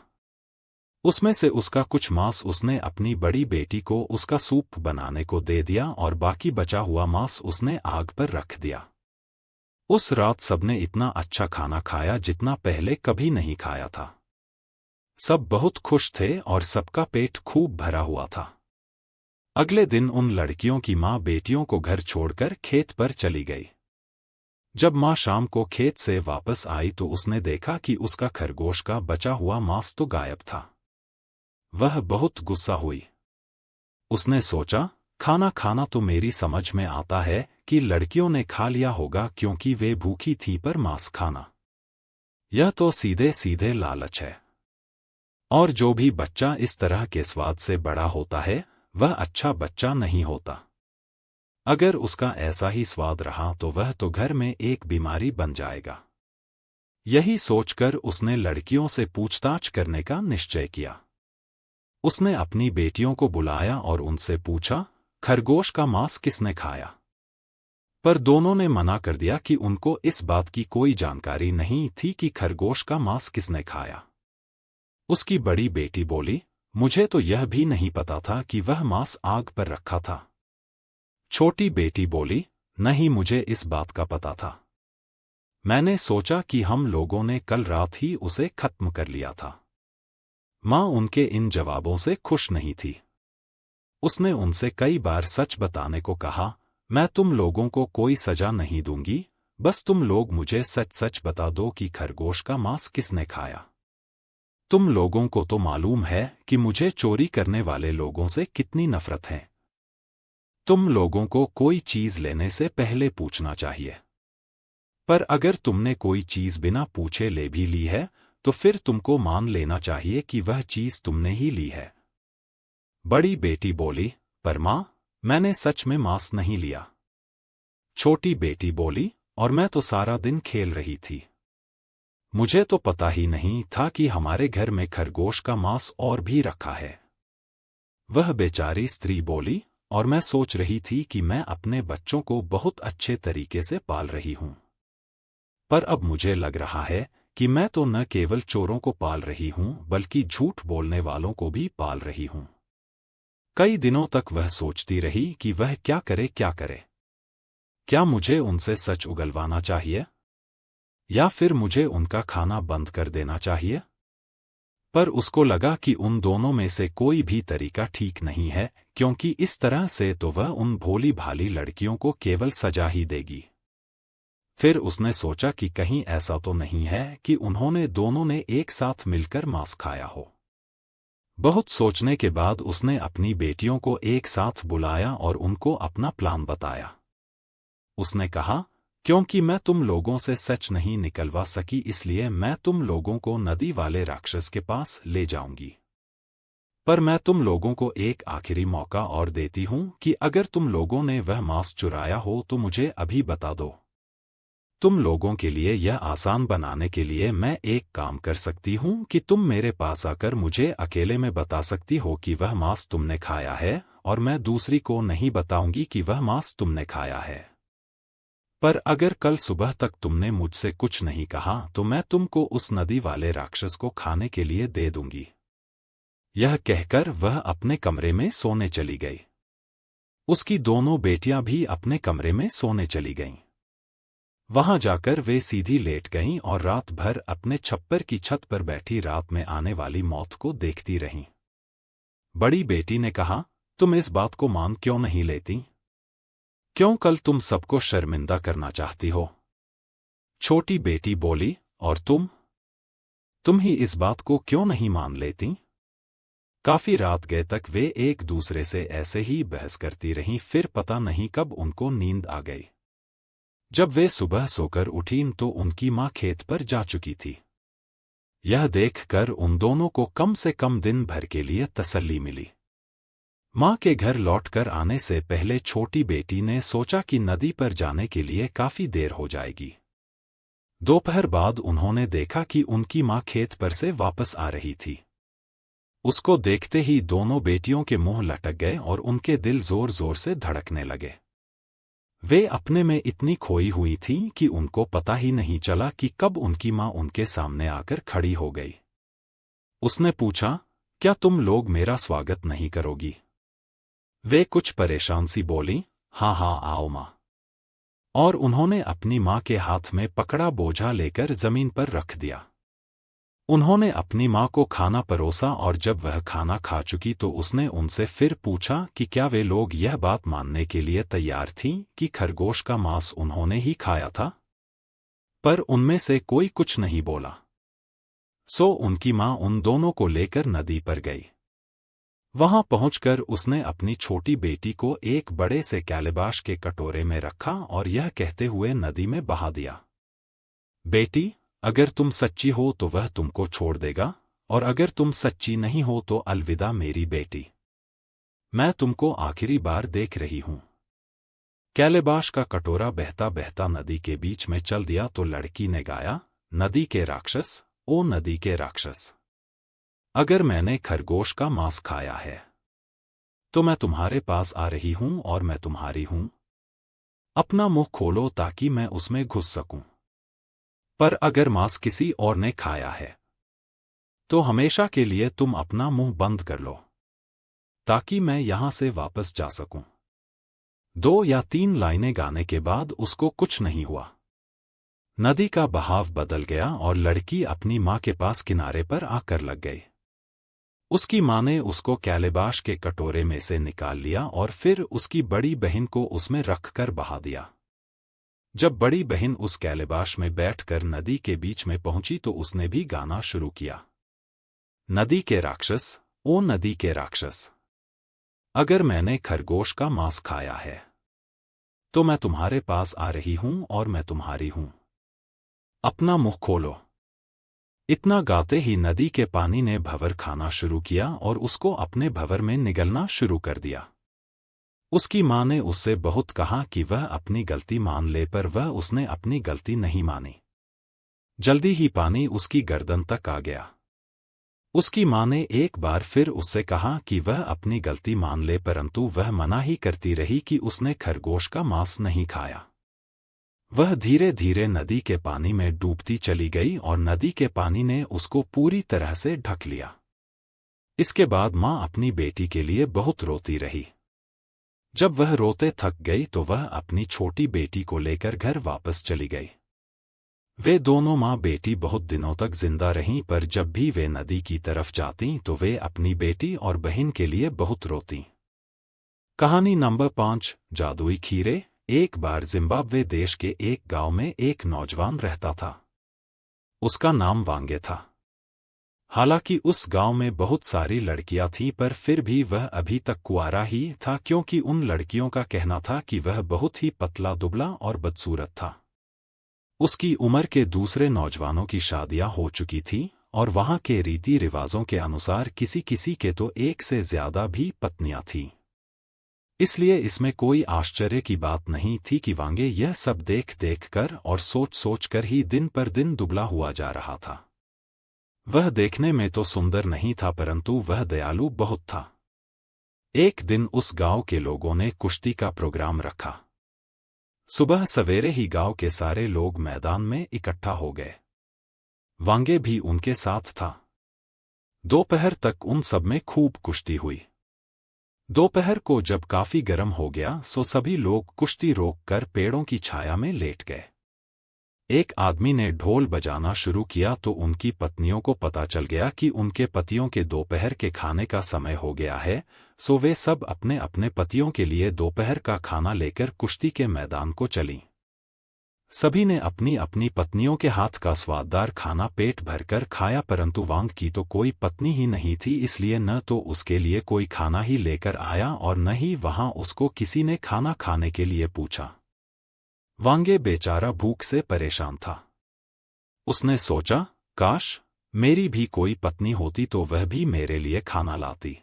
उसमें से उसका कुछ मांस उसने अपनी बड़ी बेटी को उसका सूप बनाने को दे दिया और बाकी बचा हुआ मांस उसने आग पर रख दिया। उस रात सबने इतना अच्छा खाना खाया जितना पहले कभी नहीं खाया था। सब बहुत खुश थे और सबका पेट खूब भरा हुआ था। अगले दिन उन लड़कियों की माँ बेटियों को घर छोड़कर खेत पर चली गई। जब माँ शाम को खेत से वापस आई तो उसने देखा कि उसका खरगोश का बचा हुआ मांस तो गायब था। वह बहुत गुस्सा हुई। उसने सोचा, खाना खाना तो मेरी समझ में आता है कि लड़कियों ने खा लिया होगा क्योंकि वे भूखी थी, पर मांस खाना, यह तो सीधे सीधे लालच है। और जो भी बच्चा इस तरह के स्वाद से बड़ा होता है वह अच्छा बच्चा नहीं होता। अगर उसका ऐसा ही स्वाद रहा तो वह तो घर में एक बीमारी बन जाएगा। यही सोचकर उसने लड़कियों से पूछताछ करने का निश्चय किया। उसने अपनी बेटियों को बुलाया और उनसे पूछा, खरगोश का मांस किसने खाया? पर दोनों ने मना कर दिया कि उनको इस बात की कोई जानकारी नहीं थी कि खरगोश का मांस किसने खाया। उसकी बड़ी बेटी बोली, मुझे तो यह भी नहीं पता था कि वह मांस आग पर रखा था। छोटी बेटी बोली, नहीं, मुझे इस बात का पता था। मैंने सोचा कि हम लोगों ने कल रात ही उसे खत्म कर लिया था। माँ उनके इन जवाबों से खुश नहीं थी। उसने उनसे कई बार सच बताने को कहा, मैं तुम लोगों को कोई सजा नहीं दूंगी, बस तुम लोग मुझे सच सच बता दो कि खरगोश का मांस किसने खाया। तुम लोगों को तो मालूम है कि मुझे चोरी करने वाले लोगों से कितनी नफरत है। तुम लोगों को कोई चीज लेने से पहले पूछना चाहिए, पर अगर तुमने कोई चीज बिना पूछे ले भी ली है तो फिर तुमको मान लेना चाहिए कि वह चीज तुमने ही ली है। बड़ी बेटी बोली, पर माँ, मैंने सच में मांस नहीं लिया। छोटी बेटी बोली, और मैं तो सारा दिन खेल रही थी। मुझे तो पता ही नहीं था कि हमारे घर में खरगोश का मांस और भी रखा है। वह बेचारी स्त्री बोली, और मैं सोच रही थी कि मैं अपने बच्चों को बहुत अच्छे तरीके से पाल रही हूं, पर अब मुझे लग रहा है कि मैं तो न केवल चोरों को पाल रही हूं बल्कि झूठ बोलने वालों को भी पाल रही हूं। कई दिनों तक वह सोचती रही कि वह क्या करे क्या करे। क्या मुझे उनसे सच उगलवाना चाहिए या फिर मुझे उनका खाना बंद कर देना चाहिए? पर उसको लगा कि उन दोनों में से कोई भी तरीका ठीक नहीं है, क्योंकि इस तरह से तो वह उन भोली भाली लड़कियों को केवल सजा ही देगी। फिर उसने सोचा कि कहीं ऐसा तो नहीं है कि उन्होंने दोनों ने एक साथ मिलकर मांस खाया हो। बहुत सोचने के बाद उसने अपनी बेटियों को एक साथ बुलाया और उनको अपना प्लान बताया। उसने कहा, क्योंकि मैं तुम लोगों से सच नहीं निकलवा सकी, इसलिए मैं तुम लोगों को नदी वाले राक्षस के पास ले जाऊंगी। पर मैं तुम लोगों को एक आखिरी मौका और देती हूं कि अगर तुम लोगों ने वह मांस चुराया हो तो मुझे अभी बता दो। तुम लोगों के लिए यह आसान बनाने के लिए मैं एक काम कर सकती हूं कि तुम मेरे पास आकर मुझे अकेले में बता सकती हो कि वह मांस तुमने खाया है, और मैं दूसरी को नहीं बताऊंगी कि वह मांस तुमने खाया है। पर अगर कल सुबह तक तुमने मुझसे कुछ नहीं कहा तो मैं तुमको उस नदी वाले राक्षस को खाने के लिए दे दूंगी। यह कहकर वह अपने कमरे में सोने चली गई। उसकी दोनों बेटियां भी अपने कमरे में सोने चली गईं। वहां जाकर वे सीधी लेट गईं और रात भर अपने छप्पर की छत पर बैठी रात में आने वाली मौत को देखती रहीं। बड़ी बेटी ने कहा, तुम इस बात को मान क्यों नहीं लेती? क्यों कल तुम सबको शर्मिंदा करना चाहती हो? छोटी बेटी बोली, और तुम ही इस बात को क्यों नहीं मान लेती? काफी रात गए तक वे एक दूसरे से ऐसे ही बहस करती रहीं, फिर पता नहीं कब उनको नींद आ गई। जब वे सुबह सोकर उठीं तो उनकी माँ खेत पर जा चुकी थी। यह देखकर उन दोनों को कम से कम दिन भर के लिए तसल्ली मिली। माँ के घर लौटकर आने से पहले छोटी बेटी ने सोचा कि नदी पर जाने के लिए काफी देर हो जाएगी। दोपहर बाद उन्होंने देखा कि उनकी माँ खेत पर से वापस आ रही थी। उसको देखते ही दोनों बेटियों के मुंह लटक गए और उनके दिल जोर जोर से धड़कने लगे। वे अपने में इतनी खोई हुई थीं कि उनको पता ही नहीं चला कि कब उनकी माँ उनके सामने आकर खड़ी हो गई। उसने पूछा, क्या तुम लोग मेरा स्वागत नहीं करोगी? वे कुछ परेशान सी बोलीं, हाँ हाँ आओ माँ। और उन्होंने अपनी माँ के हाथ में पकड़ा बोझा लेकर जमीन पर रख दिया। उन्होंने अपनी माँ को खाना परोसा और जब वह खाना खा चुकी तो उसने उनसे फिर पूछा कि क्या वे लोग यह बात मानने के लिए तैयार थीं कि खरगोश का मांस उन्होंने ही खाया था? पर उनमें से कोई कुछ नहीं बोला। सो उनकी माँ उन दोनों को लेकर नदी पर गई। वहां पहुंचकर उसने अपनी छोटी बेटी को एक बड़े से कैलेबाश के कटोरे में रखा और यह कहते हुए नदी में बहा दिया, बेटी, अगर तुम सच्ची हो तो वह तुमको छोड़ देगा, और अगर तुम सच्ची नहीं हो तो अलविदा मेरी बेटी। मैं तुमको आखिरी बार देख रही हूं। कैलेबाश का कटोरा बहता बहता नदी के बीच में चल दिया तो लड़की ने गाया, नदी के राक्षस, ओ नदी के राक्षस, अगर मैंने खरगोश का मांस खाया है तो मैं तुम्हारे पास आ रही हूं और मैं तुम्हारी हूं। अपना मुंह खोलो ताकि मैं उसमें घुस सकूं। पर अगर मांस किसी और ने खाया है तो हमेशा के लिए तुम अपना मुंह बंद कर लो, ताकि मैं यहां से वापस जा सकूं। 2 या 3 लाइनें गाने के बाद उसको कुछ नहीं हुआ। नदी का बहाव बदल गया और लड़की अपनी माँ के पास किनारे पर आकर लग गई। उसकी माँ ने उसको कैलेबाश के कटोरे में से निकाल लिया और फिर उसकी बड़ी बहन को उसमें रखकर बहा दिया। जब बड़ी बहन उस कैलेबाश में बैठकर नदी के बीच में पहुंची तो उसने भी गाना शुरू किया, नदी के राक्षस, ओ नदी के राक्षस, अगर मैंने खरगोश का मांस खाया है तो मैं तुम्हारे पास आ रही हूं और मैं तुम्हारी हूं। अपना मुंह खोलो। इतना गाते ही नदी के पानी ने भंवर खाना शुरू किया और उसको अपने भंवर में निगलना शुरू कर दिया। उसकी माँ ने उससे बहुत कहा कि वह अपनी गलती मान ले, पर वह उसने अपनी गलती नहीं मानी। जल्दी ही पानी उसकी गर्दन तक आ गया। उसकी माँ ने एक बार फिर उससे कहा कि वह अपनी गलती मान ले, परंतु वह मना ही करती रही कि उसने खरगोश का मांस नहीं खाया। वह धीरे धीरे नदी के पानी में डूबती चली गई और नदी के पानी ने उसको पूरी तरह से ढक लिया। इसके बाद माँ अपनी बेटी के लिए बहुत रोती रही। जब वह रोते थक गई तो वह अपनी छोटी बेटी को लेकर घर वापस चली गई। वे दोनों माँ बेटी बहुत दिनों तक जिंदा रहीं, पर जब भी वे नदी की तरफ जातीं तो वे अपनी बेटी और बहन के लिए बहुत रोतीं। कहानी नंबर 5, जादुई खीरे। एक बार जिम्बाब्वे देश के एक गांव में एक नौजवान रहता था। उसका नाम वांगे था। हालांकि उस गांव में बहुत सारी लड़कियां थीं, पर फिर भी वह अभी तक कुंवारा ही था, क्योंकि उन लड़कियों का कहना था कि वह बहुत ही पतला दुबला और बदसूरत था। उसकी उम्र के दूसरे नौजवानों की शादियां हो चुकी थीं और वहां के रीति रिवाजों के अनुसार किसी किसी के तो एक से ज्यादा भी पत्नियां थीं। इसलिए इसमें कोई आश्चर्य की बात नहीं थी कि वांगे यह सब देख देख कर और सोच सोच कर ही दिन पर दिन दुबला हुआ जा रहा था। वह देखने में तो सुंदर नहीं था परंतु वह दयालु बहुत था। एक दिन उस गांव के लोगों ने कुश्ती का प्रोग्राम रखा। सुबह सवेरे ही गांव के सारे लोग मैदान में इकट्ठा हो गए। वांगे भी उनके साथ था। दोपहर तक उन सब में खूब कुश्ती हुई। दोपहर को जब काफी गर्म हो गया सो सभी लोग कुश्ती रोक कर पेड़ों की छाया में लेट गए। एक आदमी ने ढोल बजाना शुरू किया तो उनकी पत्नियों को पता चल गया कि उनके पतियों के दोपहर के खाने का समय हो गया है, सो वे सब अपने अपने पतियों के लिए दोपहर का खाना लेकर कुश्ती के मैदान को चलीं। सभी ने अपनी अपनी पत्नियों के हाथ का स्वाददार खाना पेट भरकर खाया परंतु वांग की तो कोई पत्नी ही नहीं थी, इसलिए न तो उसके लिए कोई खाना ही लेकर आया और न ही वहां उसको किसी ने खाना खाने के लिए पूछा। वांगे बेचारा भूख से परेशान था। उसने सोचा, काश मेरी भी कोई पत्नी होती तो वह भी मेरे लिए खाना लाती।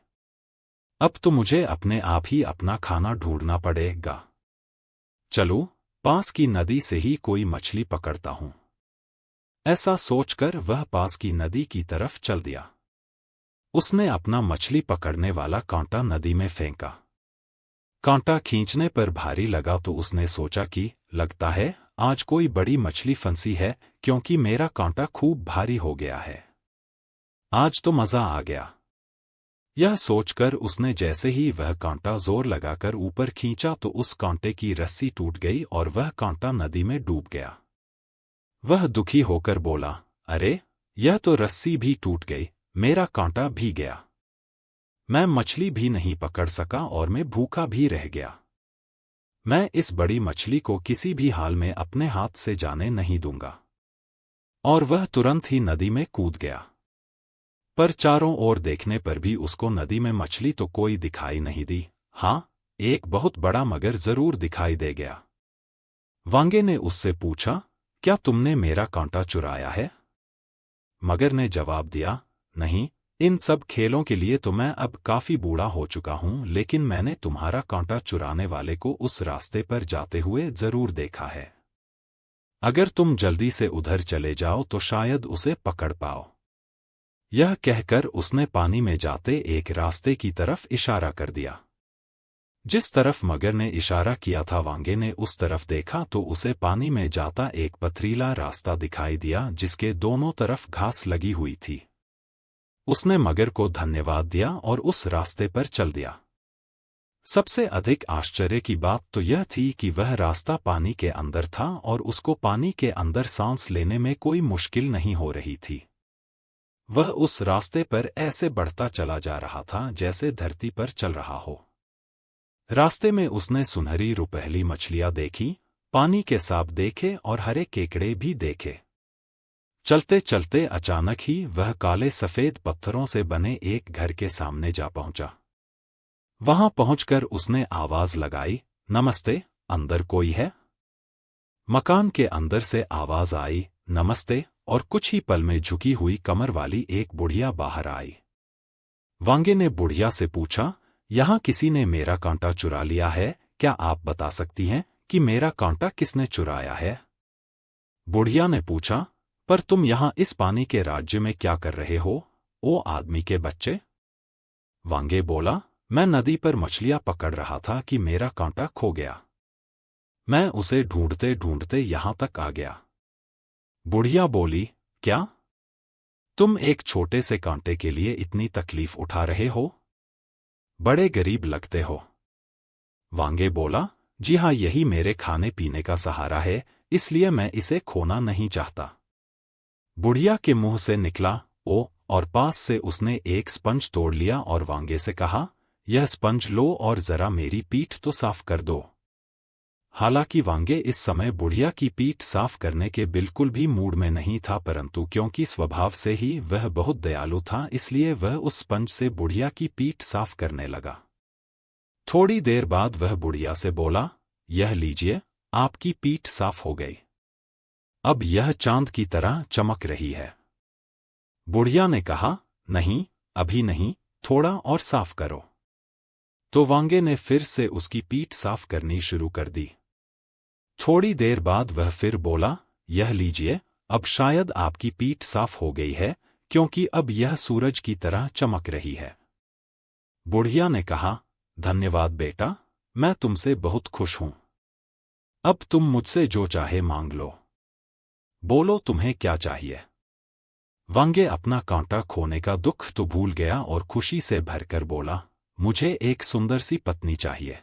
अब तो मुझे अपने आप ही अपना खाना ढूंढना पड़ेगा। चलो पास की नदी से ही कोई मछली पकड़ता हूं। ऐसा सोचकर वह पास की नदी की तरफ चल दिया। उसने अपना मछली पकड़ने वाला कांटा नदी में फेंका। कांटा खींचने पर भारी लगा तो उसने सोचा कि लगता है आज कोई बड़ी मछली फंसी है, क्योंकि मेरा कांटा खूब भारी हो गया है। आज तो मजा आ गया। यह सोचकर उसने जैसे ही वह कांटा जोर लगाकर ऊपर खींचा तो उस कांटे की रस्सी टूट गई और वह कांटा नदी में डूब गया। वह दुखी होकर बोला, अरे यह तो रस्सी भी टूट गई, मेरा कांटा भी गया। मैं मछली भी नहीं पकड़ सका और मैं भूखा भी रह गया। मैं इस बड़ी मछली को किसी भी हाल में अपने हाथ से जाने नहीं दूंगा। और वह तुरंत ही नदी में कूद गया। पर चारों ओर देखने पर भी उसको नदी में मछली तो कोई दिखाई नहीं दी। हाँ, एक बहुत बड़ा मगर जरूर दिखाई दे गया। वांगे ने उससे पूछा, क्या तुमने मेरा कांटा चुराया है? मगर ने जवाब दिया, नहीं, इन सब खेलों के लिए तो मैं अब काफी बूढ़ा हो चुका हूं, लेकिन मैंने तुम्हारा कांटा चुराने वाले को उस रास्ते पर जाते हुए जरूर देखा है। अगर तुम जल्दी से उधर चले जाओ तो शायद उसे पकड़ पाओ। यह कहकर उसने पानी में जाते एक रास्ते की तरफ इशारा कर दिया। जिस तरफ मगर ने इशारा किया था वांगे ने उस तरफ देखा तो उसे पानी में जाता एक पथरीला रास्ता दिखाई दिया जिसके दोनों तरफ घास लगी हुई थी। उसने मगर को धन्यवाद दिया और उस रास्ते पर चल दिया। सबसे अधिक आश्चर्य की बात तो यह थी कि वह रास्ता पानी के अंदर था और उसको पानी के अंदर सांस लेने में कोई मुश्किल नहीं हो रही थी। वह उस रास्ते पर ऐसे बढ़ता चला जा रहा था जैसे धरती पर चल रहा हो। रास्ते में उसने सुनहरी रुपहली मछलियां देखी, पानी के सांप देखे और हरे केकड़े भी देखे। चलते चलते अचानक ही वह काले सफेद पत्थरों से बने एक घर के सामने जा पहुंचा। वहां पहुंचकर उसने आवाज लगाई, नमस्ते, अंदर कोई है? मकान के अंदर से आवाज आई, नमस्ते, और कुछ ही पल में झुकी हुई कमर वाली एक बुढ़िया बाहर आई। वांगे ने बुढ़िया से पूछा, यहां किसी ने मेरा कांटा चुरा लिया है, क्या आप बता सकती हैं कि मेरा कांटा किसने चुराया है? बुढ़िया ने पूछा, पर तुम यहां इस पानी के राज्य में क्या कर रहे हो, ओ आदमी के बच्चे? वांगे बोला, मैं नदी पर मछलियां पकड़ रहा था कि मेरा कांटा खो गया। मैं उसे ढूंढते ढूंढते यहां तक आ गया। बुढ़िया बोली, क्या तुम एक छोटे से कांटे के लिए इतनी तकलीफ उठा रहे हो? बड़े गरीब लगते हो। वांगे बोला, जी हाँ, यही मेरे खाने पीने का सहारा है, इसलिए मैं इसे खोना नहीं चाहता। बुढ़िया के मुंह से निकला, ओ, और पास से उसने एक स्पंज तोड़ लिया और वांगे से कहा, यह स्पंज लो और जरा मेरी पीठ तो साफ कर दो। हालांकि वांगे इस समय बुढ़िया की पीठ साफ करने के बिल्कुल भी मूड में नहीं था, परंतु क्योंकि स्वभाव से ही वह बहुत दयालु था इसलिए वह उस स्पंज से बुढ़िया की पीठ साफ करने लगा। थोड़ी देर बाद वह बुढ़िया से बोला, यह लीजिए, आपकी पीठ साफ हो गई। अब यह चांद की तरह चमक रही है। बुढ़िया ने कहा, नहीं, अभी नहीं, थोड़ा और साफ करो। तो वांगे ने फिर से उसकी पीठ साफ करनी शुरू कर दी। थोड़ी देर बाद वह फिर बोला, यह लीजिए, अब शायद आपकी पीठ साफ हो गई है, क्योंकि अब यह सूरज की तरह चमक रही है। बुढ़िया ने कहा, धन्यवाद बेटा, मैं तुमसे बहुत खुश हूं। अब तुम मुझसे जो चाहे मांग लो। बोलो तुम्हें क्या चाहिए। वांगे अपना कांटा खोने का दुख तो भूल गया और खुशी से भरकर बोला, मुझे एक सुंदर सी पत्नी चाहिए।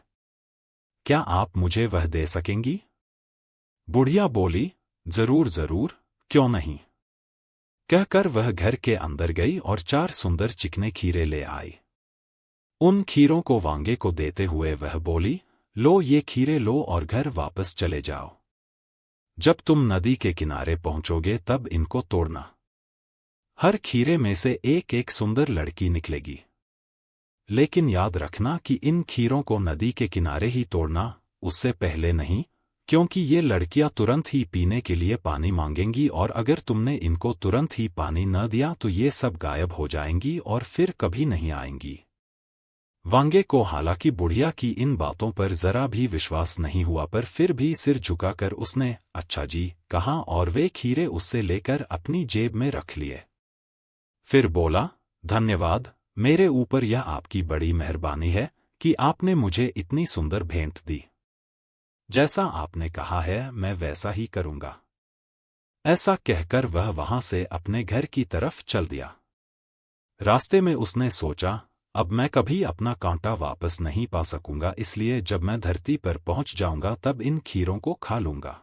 क्या आप मुझे वह दे सकेंगी? बुढ़िया बोली, जरूर जरूर, क्यों नहीं। कहकर वह घर के अंदर गई और 4 सुंदर चिकने खीरे ले आई। उन खीरों को वांगे को देते हुए वह बोली, लो ये खीरे लो और घर वापस चले जाओ। जब तुम नदी के किनारे पहुंचोगे तब इनको तोड़ना। हर खीरे में से एक एक सुंदर लड़की निकलेगी। लेकिन याद रखना कि इन खीरों को नदी के किनारे ही तोड़ना, उससे पहले नहीं, क्योंकि ये लड़कियां तुरंत ही पीने के लिए पानी मांगेंगी और अगर तुमने इनको तुरंत ही पानी न दिया तो ये सब गायब हो जाएंगी और फिर कभी नहीं आएंगी। वांगे को हालांकि बुढ़िया की इन बातों पर जरा भी विश्वास नहीं हुआ, पर फिर भी सिर झुकाकर उसने अच्छा जी कहा और वे खीरे उससे लेकर अपनी जेब में रख लिए। फिर बोला, धन्यवाद, मेरे ऊपर यह आपकी बड़ी मेहरबानी है कि आपने मुझे इतनी सुंदर भेंट दी। जैसा आपने कहा है मैं वैसा ही करूंगा। ऐसा कहकर वह वहां से अपने घर की तरफ चल दिया। रास्ते में उसने सोचा, अब मैं कभी अपना कांटा वापस नहीं पा सकूंगा, इसलिए जब मैं धरती पर पहुंच जाऊंगा तब इन खीरों को खा लूंगा।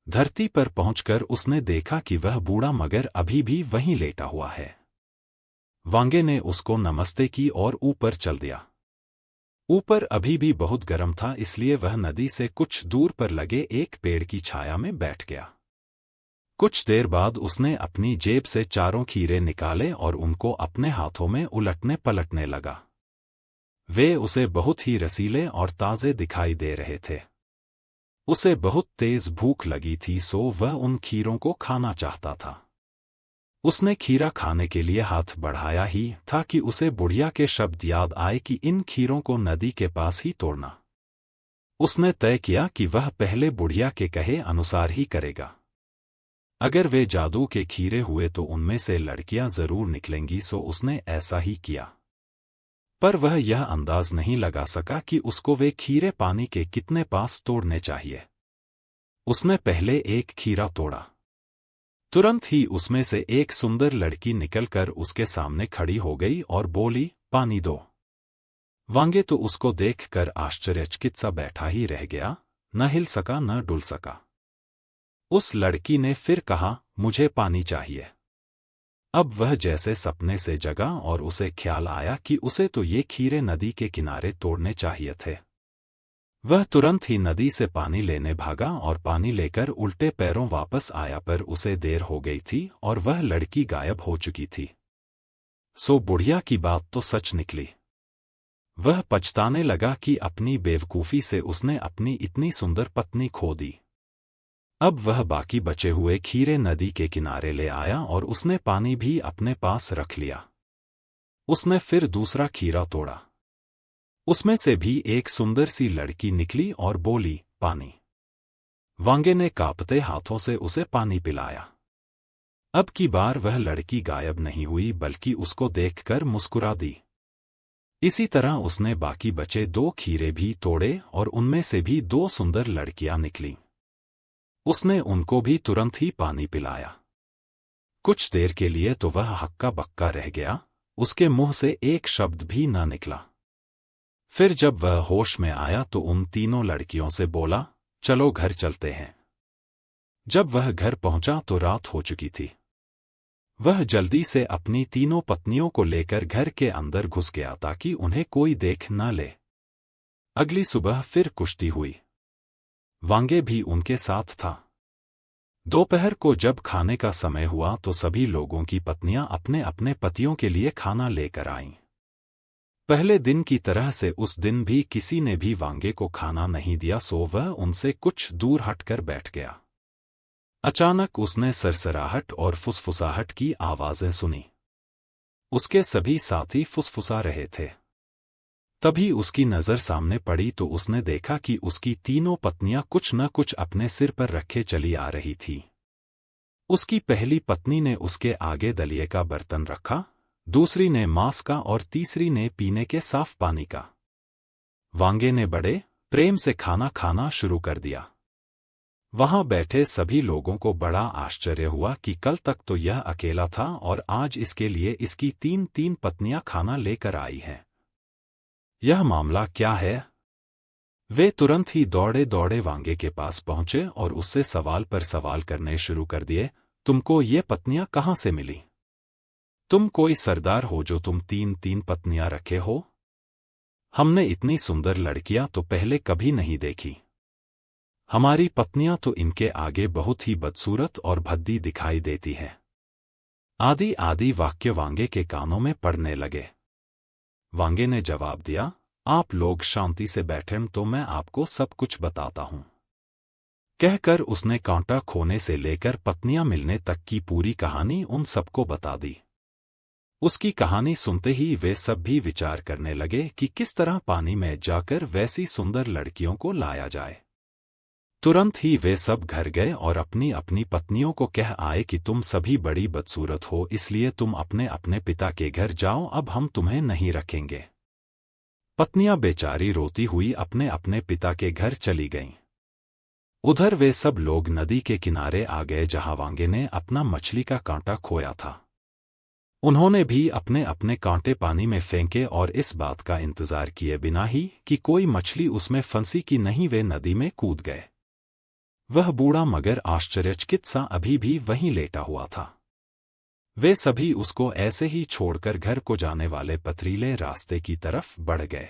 धरती पर पहुंचकर उसने देखा कि वह बूढ़ा मगर अभी भी वहीं लेटा हुआ है। वांगे ने उसको नमस्ते की और ऊपर चल दिया। ऊपर अभी भी बहुत गर्म था, इसलिए वह नदी से कुछ दूर पर लगे एक पेड़ की छाया में बैठ गया। कुछ देर बाद उसने अपनी जेब से 4 खीरे निकाले और उनको अपने हाथों में उलटने पलटने लगा। वे उसे बहुत ही रसीले और ताजे दिखाई दे रहे थे। उसे बहुत तेज भूख लगी थी, सो वह उन खीरों को खाना चाहता था। उसने खीरा खाने के लिए हाथ बढ़ाया ही था कि उसे बुढ़िया के शब्द याद आए कि इन खीरों को नदी के पास ही तोड़ना। उसने तय किया कि वह पहले बुढ़िया के कहे अनुसार ही करेगा। अगर वे जादू के खीरे हुए तो उनमें से लड़कियां जरूर निकलेंगी, सो उसने ऐसा ही किया। पर वह यह अंदाज नहीं लगा सका कि उसको वे खीरे पानी के कितने पास तोड़ने चाहिए। उसने पहले एक खीरा तोड़ा। तुरंत ही उसमें से एक सुंदर लड़की निकलकर उसके सामने खड़ी हो गई और बोली, पानी दो। वांगे तो उसको देखकर आश्चर्यचकित सा बैठा ही रह गया, न हिल सका न डुल सका। उस लड़की ने फिर कहा, मुझे पानी चाहिए। अब वह जैसे सपने से जगा और उसे ख्याल आया कि उसे तो ये खीरे नदी के किनारे तोड़ने चाहिए थे। वह तुरंत ही नदी से पानी लेने भागा और पानी लेकर उल्टे पैरों वापस आया, पर उसे देर हो गई थी और वह लड़की गायब हो चुकी थी। सो बुढ़िया की बात तो सच निकली। वह पछताने लगा कि अपनी बेवकूफी से उसने अपनी इतनी सुंदर पत्नी खो दी। अब वह बाकी बचे हुए खीरे नदी के किनारे ले आया और उसने पानी भी अपने पास रख लिया। उसने फिर दूसरा खीरा तोड़ा। उसमें से भी एक सुंदर सी लड़की निकली और बोली, पानी। वांगे ने कांपते हाथों से उसे पानी पिलाया। अब की बार वह लड़की गायब नहीं हुई, बल्कि उसको देखकर मुस्कुरा दी। इसी तरह उसने बाकी बचे 2 खीरे भी तोड़े और उनमें से भी 2 सुंदर लड़कियां निकलीं। उसने उनको भी तुरंत ही पानी पिलाया। कुछ देर के लिए तो वह हक्का बक्का रह गया, उसके मुंह से एक शब्द भी न निकला। फिर जब वह होश में आया तो उन तीनों लड़कियों से बोला, चलो घर चलते हैं। जब वह घर पहुंचा तो रात हो चुकी थी। वह जल्दी से अपनी तीनों पत्नियों को लेकर घर के अंदर घुस गया ताकि उन्हें कोई देख न ले। अगली सुबह फिर कुश्ती हुई। वांगे भी उनके साथ था। दोपहर को जब खाने का समय हुआ तो सभी लोगों की पत्नियां अपने अपने पतियों के लिए खाना लेकर आईं। पहले दिन की तरह से उस दिन भी किसी ने भी वांगे को खाना नहीं दिया, सो वह उनसे कुछ दूर हटकर बैठ गया। अचानक उसने सरसराहट और फुसफुसाहट की आवाजें सुनी। उसके सभी साथी फुसफुसा रहे थे। तभी उसकी नजर सामने पड़ी तो उसने देखा कि उसकी तीनों पत्नियां कुछ न कुछ अपने सिर पर रखे चली आ रही थी। उसकी पहली पत्नी ने उसके आगे दलिए का बर्तन रखा, दूसरी ने मांस का और तीसरी ने पीने के साफ पानी का। वांगे ने बड़े प्रेम से खाना खाना शुरू कर दिया। वहां बैठे सभी लोगों को बड़ा आश्चर्य हुआ कि कल तक तो यह अकेला था और आज इसके लिए इसकी तीन तीन पत्नियां खाना लेकर आई हैं। यह मामला क्या है? वे तुरंत ही दौड़े दौड़े वांगे के पास पहुंचे और उससे सवाल पर सवाल करने शुरू कर दिए। तुमको ये पत्नियां कहां से मिली? तुम कोई सरदार हो जो तुम तीन तीन पत्नियां रखे हो? हमने इतनी सुंदर लड़कियां तो पहले कभी नहीं देखी। हमारी पत्नियां तो इनके आगे बहुत ही बदसूरत और भद्दी दिखाई देती हैं। आदि आदि वाक्य वांगे के कानों में पड़ने लगे। वांगे ने जवाब दिया, आप लोग शांति से बैठें तो मैं आपको सब कुछ बताता हूं। कहकर उसने कांटा खोने से लेकर पत्नियां मिलने तक की पूरी कहानी उन सबको बता दी। उसकी कहानी सुनते ही वे सब भी विचार करने लगे कि किस तरह पानी में जाकर वैसी सुंदर लड़कियों को लाया जाए। तुरंत ही वे सब घर गए और अपनी अपनी पत्नियों को कह आए कि तुम सभी बड़ी बदसूरत हो, इसलिए तुम अपने अपने पिता के घर जाओ, अब हम तुम्हें नहीं रखेंगे। पत्नियां बेचारी रोती हुई अपने अपने पिता के घर चली गईं। उधर वे सब लोग नदी के किनारे आ गए जहां वांगे ने अपना मछली का कांटा खोया था। उन्होंने भी अपने अपने कांटे पानी में फेंके और इस बात का इंतजार किए बिना ही कि कोई मछली उसमें फंसी कि नहीं वे नदी में कूद गए। वह बूढ़ा मगर आश्चर्यचकित सा अभी भी वहीं लेटा हुआ था। वे सभी उसको ऐसे ही छोड़कर घर को जाने वाले पथरीले रास्ते की तरफ बढ़ गए।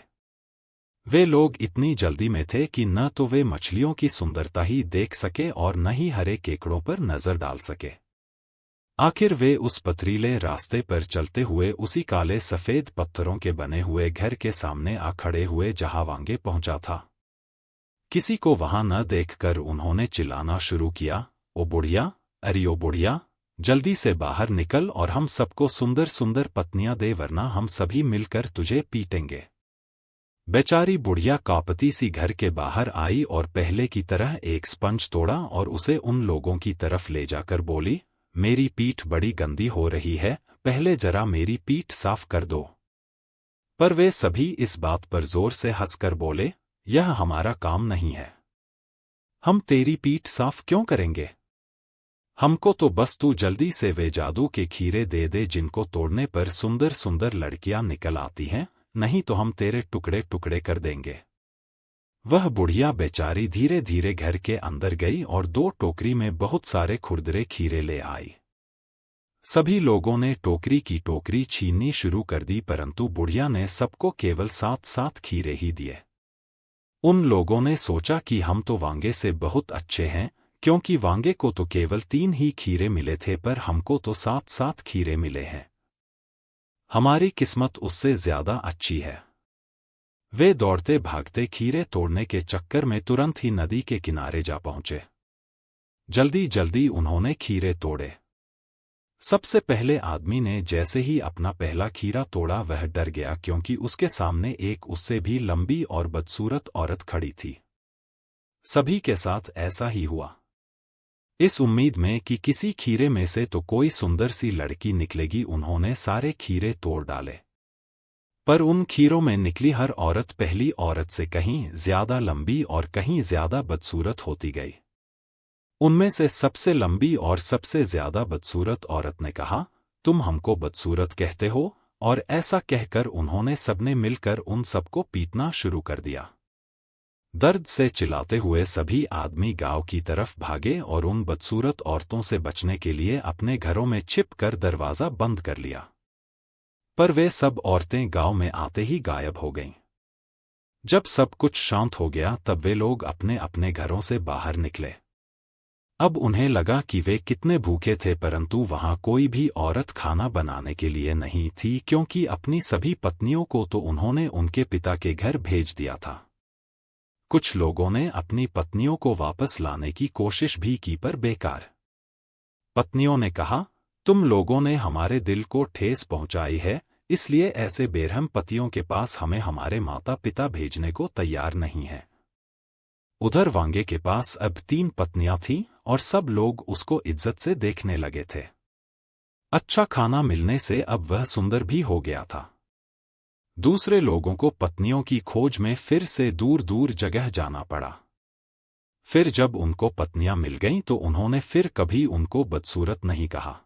वे लोग इतनी जल्दी में थे कि न तो वे मछलियों की सुंदरता ही देख सके और न ही हरे केकड़ों पर नजर डाल सके। आखिर वे उस पथरीले रास्ते पर चलते हुए उसी काले सफेद पत्थरों के बने हुए घर के सामने आ खड़े हुए जहां वांगे पहुंचा था। किसी को वहां न देखकर उन्होंने चिल्लाना शुरू किया, ओ बुढ़िया, अरे ओ बुढ़िया, जल्दी से बाहर निकल और हम सबको सुंदर सुंदर पत्नियां दे, वरना हम सभी मिलकर तुझे पीटेंगे। बेचारी बुढ़िया कांपती सी घर के बाहर आई और पहले की तरह एक स्पंज तोड़ा और उसे उन लोगों की तरफ ले जाकर बोली, मेरी पीठ बड़ी गंदी हो रही है, पहले जरा मेरी पीठ साफ कर दो। पर वे सभी इस बात पर जोर से हंसकर बोले, यह हमारा काम नहीं है। हम तेरी पीठ साफ क्यों करेंगे? हमको तो बस तू जल्दी से वे जादू के खीरे दे दे जिनको तोड़ने पर सुंदर सुंदर लड़कियां निकल आती हैं, नहीं तो हम तेरे टुकड़े टुकड़े कर देंगे। वह बुढ़िया बेचारी धीरे धीरे घर के अंदर गई और 2 टोकरी में बहुत सारे खुरदरे खीरे ले आई। सभी लोगों ने टोकरी की टोकरी छीननी शुरू कर दी, परंतु बुढ़िया ने सबको केवल 7-7 खीरे ही दिए। उन लोगों ने सोचा कि हम तो वांगे से बहुत अच्छे हैं, क्योंकि वांगे को तो केवल 3 ही खीरे मिले थे, पर हमको तो 7-7 खीरे मिले हैं। हमारी किस्मत उससे ज्यादा अच्छी है। वे दौड़ते भागते खीरे तोड़ने के चक्कर में तुरंत ही नदी के किनारे जा पहुंचे। जल्दी जल्दी उन्होंने खीरे तोड़े। सबसे पहले आदमी ने जैसे ही अपना पहला खीरा तोड़ा वह डर गया, क्योंकि उसके सामने एक उससे भी लंबी और बदसूरत औरत खड़ी थी। सभी के साथ ऐसा ही हुआ। इस उम्मीद में कि किसी खीरे में से तो कोई सुंदर सी लड़की निकलेगी, उन्होंने सारे खीरे तोड़ डाले। पर उन खीरों में निकली हर औरत पहली औरत से कहीं ज्यादा लंबी और कहीं ज्यादा बदसूरत होती गई। उनमें से सबसे लंबी और सबसे ज्यादा बदसूरत औरत ने कहा, तुम हमको बदसूरत कहते हो? और ऐसा कहकर उन्होंने सबने मिलकर उन सबको पीटना शुरू कर दिया। दर्द से चिल्लाते हुए सभी आदमी गांव की तरफ भागे और उन बदसूरत औरतों से बचने के लिए अपने घरों में छिप कर दरवाजा बंद कर लिया। पर वे सब औरतें गांव में आते ही गायब हो गईं। जब सब कुछ शांत हो गया तब वे लोग अपने अपने घरों से बाहर निकले। अब उन्हें लगा कि वे कितने भूखे थे, परंतु वहां कोई भी औरत खाना बनाने के लिए नहीं थी, क्योंकि अपनी सभी पत्नियों को तो उन्होंने उनके पिता के घर भेज दिया था। कुछ लोगों ने अपनी पत्नियों को वापस लाने की कोशिश भी की, पर बेकार। पत्नियों ने कहा, तुम लोगों ने हमारे दिल को ठेस पहुंचाई है, इसलिए ऐसे बेरहम पतियों के पास हमें हमारे माता पिता भेजने को तैयार नहीं है। उधर वांगे के पास अब 3 पत्नियां थीं और सब लोग उसको इज्जत से देखने लगे थे। अच्छा खाना मिलने से अब वह सुंदर भी हो गया था। दूसरे लोगों को पत्नियों की खोज में फिर से दूर दूर जगह जाना पड़ा। फिर जब उनको पत्नियां मिल गईं तो उन्होंने फिर कभी उनको बदसूरत नहीं कहा।